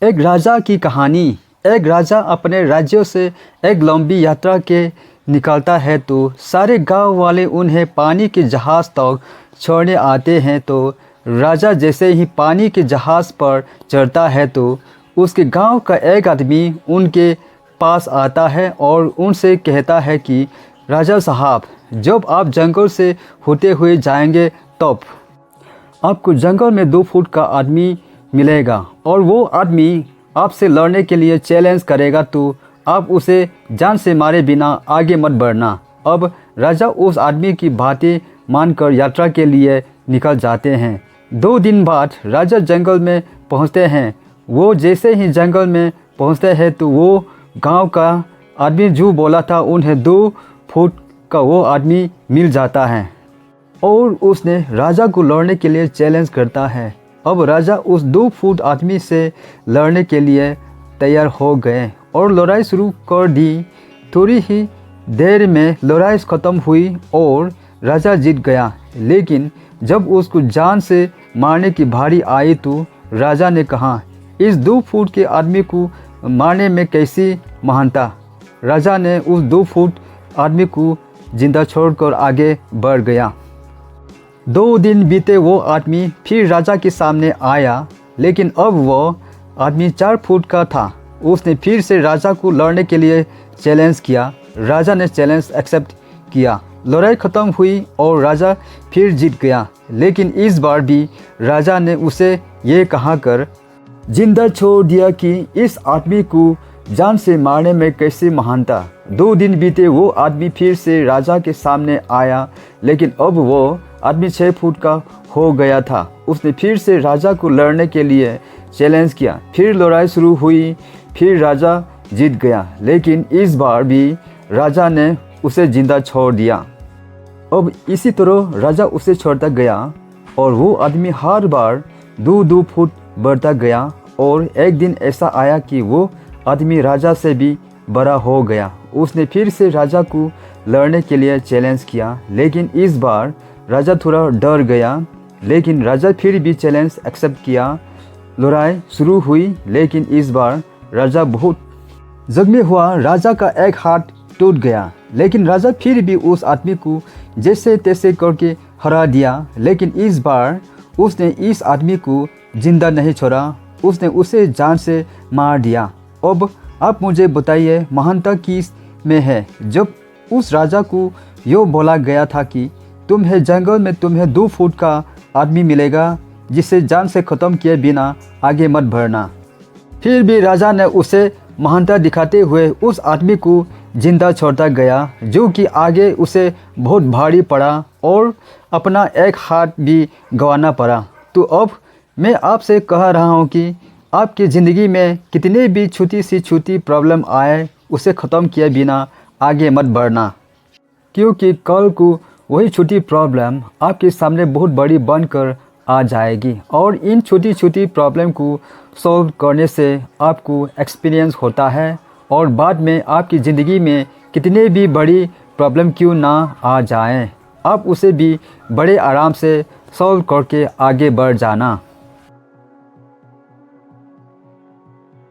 एक राजा की कहानी। एक राजा अपने राज्यों से एक लंबी यात्रा के निकलता है तो सारे गांव वाले उन्हें पानी के जहाज़ तक छोड़ने आते हैं। तो राजा जैसे ही पानी के जहाज़ पर चढ़ता है तो उसके गांव का एक आदमी उनके पास आता है और उनसे कहता है कि राजा साहब, जब आप जंगल से होते हुए जाएंगे तब आपको जंगल में 2 फुट का आदमी मिलेगा और वो आदमी आपसे लड़ने के लिए चैलेंज करेगा, तो आप उसे जान से मारे बिना आगे मत बढ़ना। अब राजा उस आदमी की बातें मानकर यात्रा के लिए निकल जाते हैं। 2 दिन बाद राजा जंगल में पहुंचते हैं। वो जैसे ही जंगल में पहुंचते हैं तो वो गांव का आदमी जो बोला था उन्हें 2 फुट का वो आदमी मिल जाता है और उसने राजा को लड़ने के लिए चैलेंज करता है। अब राजा उस 2 फुट आदमी से लड़ने के लिए तैयार हो गए और लड़ाई शुरू कर दी। थोड़ी ही देर में लड़ाई ख़त्म हुई और राजा जीत गया। लेकिन जब उसको जान से मारने की बारी आई तो राजा ने कहा, इस 2 फुट के आदमी को मारने में कैसी महानता। राजा ने उस 2 फुट आदमी को जिंदा छोड़कर आगे बढ़ गया। 2 दिन बीते, वो आदमी फिर राजा के सामने आया, लेकिन अब वो आदमी 4 फुट का था। उसने फिर से राजा को लड़ने के लिए चैलेंज किया। राजा ने चैलेंज एक्सेप्ट किया। लड़ाई ख़त्म हुई और राजा फिर जीत गया। लेकिन इस बार भी राजा ने उसे ये कहकर जिंदा छोड़ दिया कि इस आदमी को जान से मारने में कैसी महानता। 2 दिन बीते, वो आदमी फिर से राजा के सामने आया, लेकिन अब वो आदमी 6 फुट का हो गया था। उसने फिर से राजा को लड़ने के लिए चैलेंज किया। फिर लड़ाई शुरू हुई। फिर राजा जीत गया, लेकिन इस बार भी राजा ने उसे जिंदा छोड़ दिया। अब इसी तरह राजा उसे छोड़ता गया और वो आदमी हर बार 2-2 फुट बढ़ता गया और एक दिन ऐसा आया कि वो आदमी राजा से भी बड़ा हो गया। उसने फिर से राजा को लड़ने के लिए चैलेंज किया, लेकिन इस बार राजा थोड़ा डर गया। लेकिन राजा फिर भी चैलेंज एक्सेप्ट किया। लड़ाई शुरू हुई, लेकिन इस बार राजा बहुत जख्मी हुआ। राजा का एक हाथ टूट गया, लेकिन राजा फिर भी उस आदमी को जैसे तैसे करके हरा दिया। लेकिन इस बार उसने इस आदमी को जिंदा नहीं छोड़ा, उसने उसे जान से मार दिया। अब आप मुझे बताइए, महानता किस में है। जब उस राजा को यो बोला गया था कि तुम्हें जंगल में तुम्हें 2 फुट का आदमी मिलेगा जिसे जान से ख़त्म किए बिना आगे मत बढ़ना। फिर भी राजा ने उसे महानता दिखाते हुए उस आदमी को जिंदा छोड़ता गया, जो कि आगे उसे बहुत भारी पड़ा और अपना एक हाथ भी गंवाना पड़ा। तो अब मैं आपसे कह रहा हूँ कि आपकी ज़िंदगी में कितने भी छोटी सी छोटी प्रॉब्लम आए, उसे ख़त्म किए बिना आगे मत बढ़ना, क्योंकि कल को वही छोटी प्रॉब्लम आपके सामने बहुत बड़ी बनकर आ जाएगी। और इन छोटी छोटी प्रॉब्लम को सॉल्व करने से आपको एक्सपीरियंस होता है और बाद में आपकी ज़िंदगी में कितने भी बड़ी प्रॉब्लम क्यों ना आ जाएं, आप उसे भी बड़े आराम से सॉल्व करके आगे बढ़ जाना।